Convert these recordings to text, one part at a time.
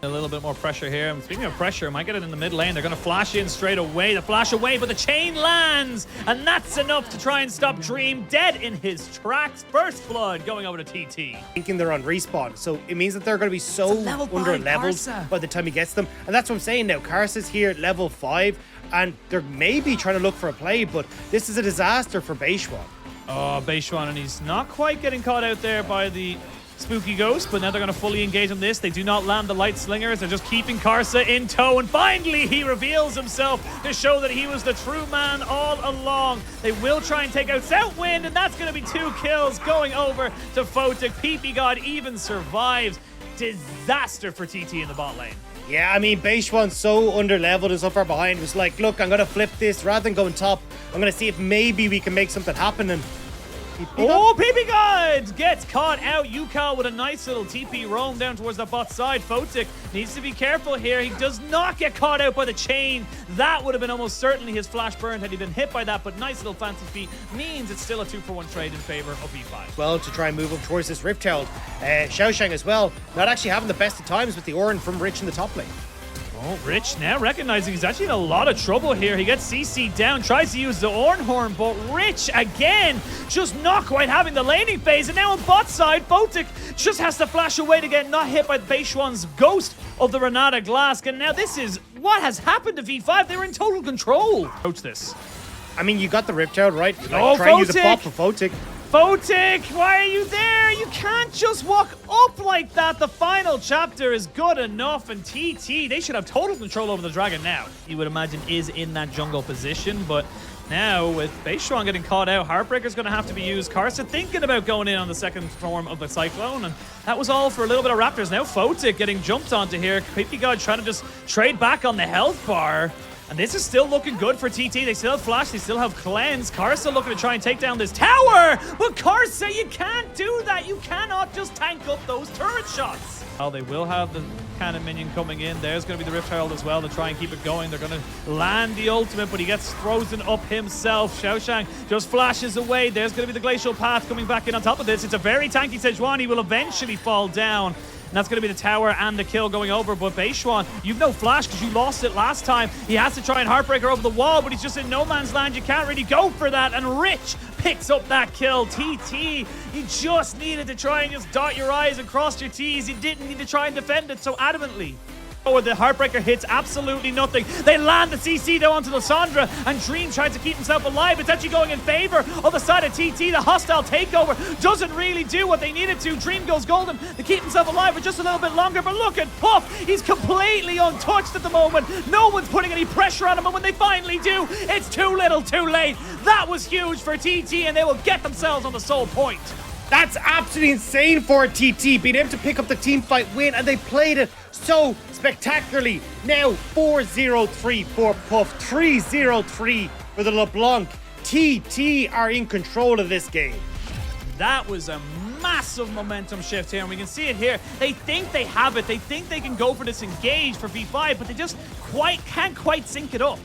A little bit more pressure here. And speaking of pressure, might get it in the mid lane. They're going to flash in straight away. The flash away, but the chain lands. And that's enough to try and stop Dream dead in his tracks. First blood going over to TT. Thinking they're on respawn. So it means that they're going to be so under leveled by the time he gets them. And that's what I'm saying now. Karsa's here at level 5. And they're maybe trying to look for a play. But this is a disaster for Beishwan. Oh, Beishwan, and he's not quite getting caught out there by the spooky ghost, but now they're going to fully engage on this. They do not land the light slingers. They're just keeping Karsa in tow, and finally he reveals himself to show that he was the true man all along. They will try and take out Southwind, and that's going to be 2 kills going over to Photic. PP God even survives. Disaster for TT in the bot lane. Yeah, I mean, Beishwan's so under-leveled and so far behind. It was like, look, I'm going to flip this. Rather than going top, I'm going to see if maybe we can make something happen. And oh, PP God gets caught out. Yukal with a nice little TP roam down towards the bot side. Photic needs to be careful here. He does not get caught out by the chain. That would have been almost certainly his flash burn had he been hit by that, but nice little fancy feat means it's still a 2-for-1 trade in favor of V5. Well, to try and move up towards this Rift Herald. Xiaoshang as well, not actually having the best of times with the Orin from Rich in the top lane. Oh, Rich now recognizing he's actually in a lot of trouble here. He gets CC down, tries to use the Ornhorn, but Rich again just not quite having the laning phase. And now on bot side, Photic just has to flash away to get not hit by Beishwan's ghost of the Renata Glask. And now this is what has happened to V5. They were in total control. Coach this. I mean, you got the Rift Herald, right? Oh, try and use the bot for Photic. Photic, why are you there? You can't just walk up like that. The final chapter is good enough, and TT, they should have total control over the dragon now. You would imagine is in that jungle position, but now with Beishwan getting caught out, Heartbreaker's going to have to be used. Karsa thinking about going in on the second form of the Cyclone, and that was all for a little bit of Raptors. Now Photic getting jumped onto here. PP God trying to just trade back on the health bar. And this is still looking good for TT. They still have Flash, they still have Cleanse. Karsa looking to try and take down this tower. But Karsa, you can't do that. You cannot just tank up those turret shots. Well, they will have the cannon minion coming in. There's going to be the Rift Herald as well to try and keep it going. They're going to land the ultimate, but he gets frozen up himself. Xiaoshang just flashes away. There's going to be the Glacial Path coming back in on top of this. It's a very tanky Sejuani. He will eventually fall down. And that's going to be the tower and the kill going over. But Beishwan, you've no flash because you lost it last time. He has to try and Heartbreaker over the wall, but he's just in no man's land. You can't really go for that. And Rich picks up that kill. TT, you just needed to try and just dot your I's and cross your T's. You didn't need to try and defend it so adamantly. Oh, the Heartbreaker hits absolutely nothing. They land the CC though onto Lysandra, and Dream tries to keep himself alive. It's actually going in favor of the side of TT. The hostile takeover doesn't really do what they needed to. Dream goes golden to keep himself alive for just a little bit longer, but look at Puff. He's completely untouched at the moment. No one's putting any pressure on him, and when they finally do, it's too little too late. That was huge for TT, and they will get themselves on the soul point. That's absolutely insane for TT, being able to pick up the team fight win, and they played it so spectacularly. Now 4-0-3 for Puff, 3-0-3 for the LeBlanc. TT are in control of this game. That was a massive momentum shift here, and we can see it here. They think they have it. They think they can go for this engage for V5, but they just can't quite sync it up.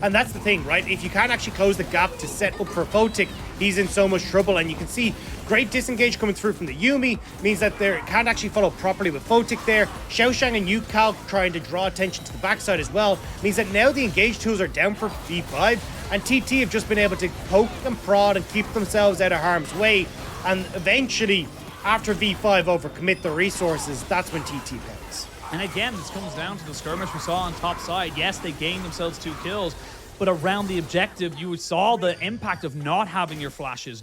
And that's the thing, right? If you can't actually close the gap to set up for Photic, he's in so much trouble. And you can see great disengage coming through from the Yuumi, means that they can't actually follow properly with Photic there. Xiaoshang and Yukal trying to draw attention to the backside as well, means that now the engage tools are down for V5, and TT have just been able to poke and prod and keep themselves out of harm's way. And eventually, after V5 overcommit their resources, that's when TT pays. And again, this comes down to the skirmish we saw on top side. Yes, they gained themselves 2 kills, but around the objective, you saw the impact of not having your flashes.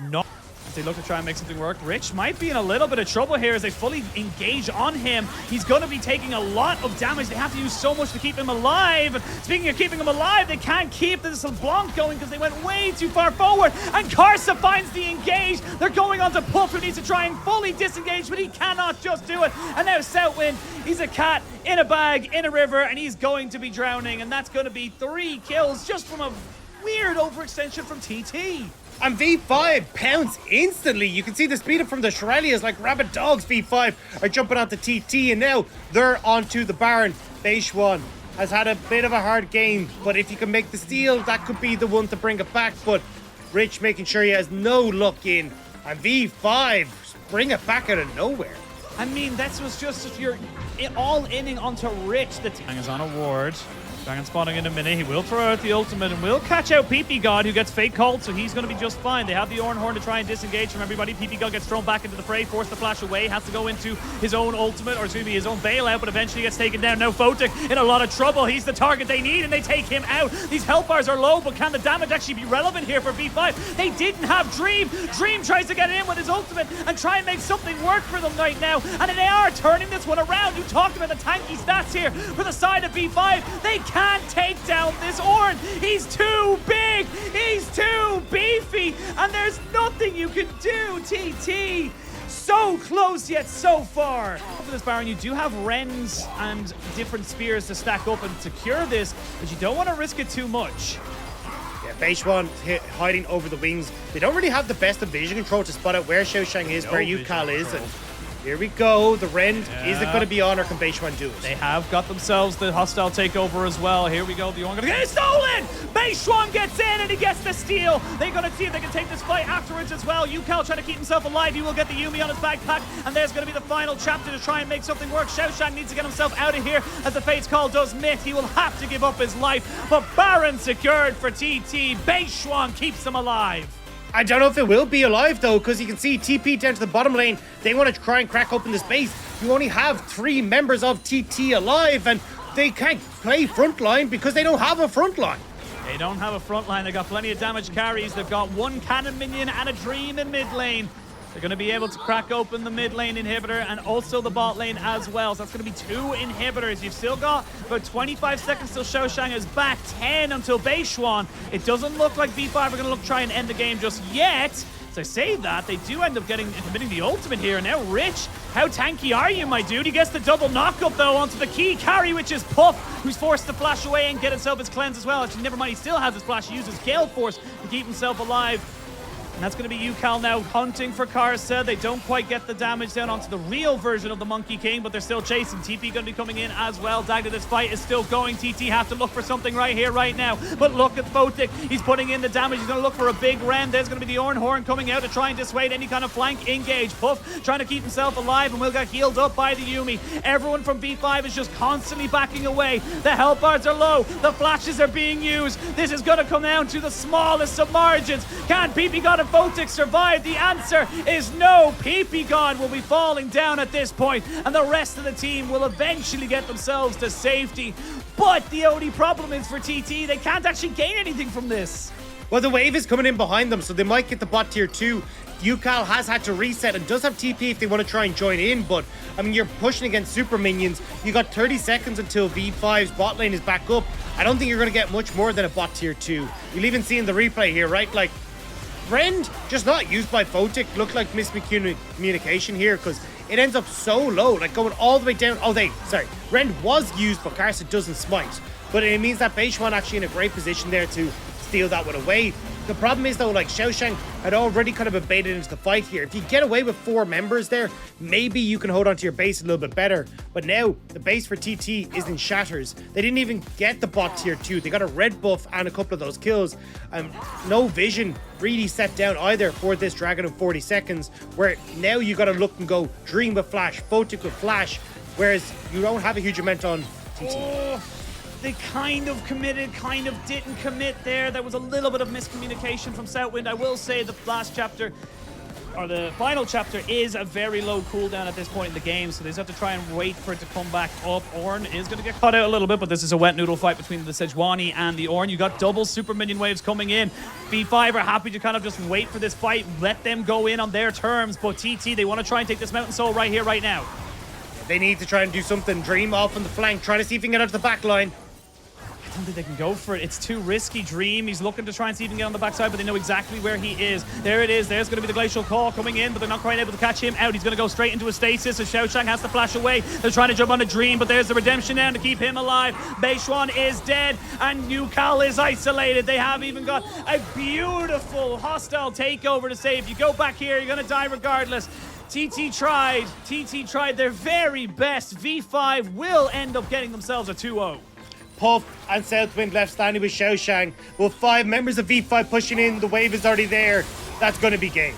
As they look to try and make something work, Rich might be in a little bit of trouble here as they fully engage on him. He's going to be taking a lot of damage. They have to use so much to keep him alive. And speaking of keeping him alive, they can't keep this LeBlanc going because they went way too far forward. And Karsa finds the engage. They're going on to Puff, who needs to try and fully disengage, but he cannot just do it. And now Southwind, he's a cat in a bag, in a river, and he's going to be drowning. And that's going to be 3 kills just from a weird overextension from TT. And V5 pounce instantly. You can see the speed up from the Shirelias like rabid dogs. V5 are jumping onto TT, and now they're onto the Baron. Beishwan has had a bit of a hard game, but if you can make the steal, that could be the one to bring it back. But Rich making sure he has no luck in, and V5 bring it back out of nowhere. I mean, that was just if you're all inning onto Rich. The Tang is on a ward. Dragon spawning in a minute. He will throw out the ultimate and will catch out PP God, who gets fake called, so he's going to be just fine. They have the Oran Horn to try and disengage from everybody. PP God gets thrown back into the fray, forced to flash away, has to go into his own ultimate, or excuse me, his own bailout, but eventually gets taken down. Now Photic in a lot of trouble. He's the target they need, and they take him out. These health bars are low, but can the damage actually be relevant here for V5? They didn't have Dream. Dream tries to get in with his ultimate and try and make something work for them right now, and they are turning this one around. You talked about the tanky stats here for the side of V5. They can't take down this Ornn. He's too big. He's too beefy. And there's nothing you can do, TT. So close yet so far. For this Baron, you do have Rens and different spears to stack up and secure this, but you don't want to risk it too much. Yeah, Beishwan hiding over the wings. They don't really have the best of vision control to spot out where Xiaoshang is, where Yukal is. And here we go. The Rend. Is it going to be on, or can Beishwan do it? They have got themselves the hostile takeover as well. Here we go. The Ornn going to get it stolen. Beishwan gets in and he gets the steal. They're going to see if they can take this fight afterwards as well. Yukal trying to keep himself alive. He will get the Yuumi on his backpack. And there's going to be the final chapter to try and make something work. Xiaoshang needs to get himself out of here as the Fate's Call does miss. He will have to give up his life. But Baron secured for TT. Beishwan keeps him alive. I don't know if it will be alive, though, because you can see TP down to the bottom lane. They want to try and crack open this base. You only have 3 members of TT alive, and they can't play frontline because they don't have a frontline. They don't have a front line. They've got plenty of damage carries. They've got 1 cannon minion and a Dream in mid lane. They're going to be able to crack open the mid lane inhibitor and also the bot lane as well. So that's going to be 2 inhibitors. You've still got about 25 seconds till Xiaoshang is back. 10 until Beishwan. It doesn't look like V5 are going to try and end the game just yet. So I say that, they do end up committing the ultimate here. And now Rich, how tanky are you, my dude? He gets the double knockup, though, onto the key carry, which is Puff, who's forced to flash away and get himself his cleanse as well. Actually, never mind, he still has his flash. He uses Gale Force to keep himself alive. And that's going to be Yukal now hunting for Karsa. They don't quite get the damage down onto the real version of the Monkey King, but they're still chasing. TP going to be coming in as well. Dagda, this fight is still going. TT have to look for something right here, right now. But look at Photic. He's putting in the damage. He's going to look for a big Ren. There's going to be the Oran Horn coming out to try and dissuade any kind of flank engage. Puff trying to keep himself alive and will get healed up by the Yuumi. Everyone from B5 is just constantly backing away. The health bars are low. The flashes are being used. This is going to come down to the smallest of margins. Can PP God and Photic survive? The answer is no. PP God will be falling down at this point, and the rest of the team will eventually get themselves to safety. But the only problem is for TT, they can't actually gain anything from this. Well, the wave is coming in behind them, so they might get the bot tier 2. Yukal has had to reset and does have TP if they want to try and join in, but I mean, you're pushing against super minions. You got 30 seconds until V5's bot lane is back up. I don't think you're going to get much more than a bot tier 2. You'll even see in the replay here, right? Like, Rend just not used by Photic. Looked like miscommunication here because it ends up so low, like going all the way down. Oh, Rend was used, but Karsa doesn't smite. But it means that Beishwan actually in a great position there to steal that one away. The problem is, though, like, Xiaoshang had already kind of been baited into the fight here. If you get away with 4 members there, maybe you can hold on to your base a little bit better. But now, the base for TT is in shatters. They didn't even get the bot tier 2. They got a red buff and a couple of those kills. No vision really set down either for this Dragon of 40 seconds, where now you got to look and go Dream with Flash, Photic with Flash, whereas you don't have a huge amount on TT. Oh. They kind of committed, kind of didn't commit there. There was a little bit of miscommunication from Southwind. I will say the last chapter, or the final chapter, is a very low cooldown at this point in the game, so they just have to try and wait for it to come back up. Ornn is going to get caught out a little bit, but this is a wet noodle fight between the Sejuani and the Ornn. You got double super minion waves coming in. V5 are happy to kind of just wait for this fight, let them go in on their terms, but TT, they want to try and take this Mountain Soul right here, right now. They need to try and do something. Dream off on the flank, trying to see if he can get out to the back line. I don't think they can go for it. It's too risky. Dream, he's looking to try and see if he can get on the backside, but they know exactly where he is. There it is. There's going to be the Glacial Call coming in, but they're not quite able to catch him out. He's going to go straight into a stasis, so Xiaoshang has to flash away. They're trying to jump on a Dream, but there's the redemption now to keep him alive. Beishwan is dead, and Yukal is isolated. They have even got a beautiful hostile takeover to say, if you go back here, you're going to die regardless. TT tried their very best. V5 will end up getting themselves a 2-0. Puff and Southwind left standing with Xiaoshang. With 5 members of V5 pushing in, the wave is already there. That's going to be game.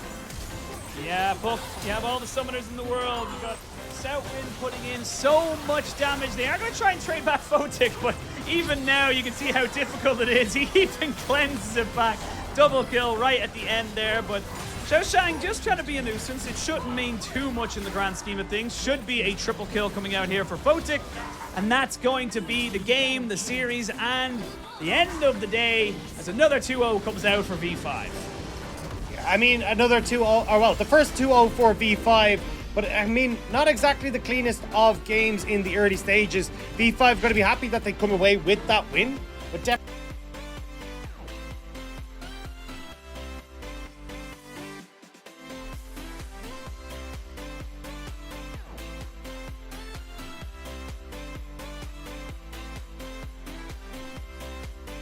Yeah, Puff, you have all the summoners in the world. You got Southwind putting in so much damage. They are going to try and trade back Photic, but even now you can see how difficult it is. He even cleanses it back. Double kill right at the end there, but Xiaoshang just trying to be a nuisance. It shouldn't mean too much in the grand scheme of things. Should be a triple kill coming out here for Photic, and that's going to be the game, the series, and the end of the day as another 2-0 comes out for V5. I mean, another 2-0, or well, the first 2-0 for V5, but I mean, not exactly the cleanest of games in the early stages. V5 going to be happy that they come away with that win, but definitely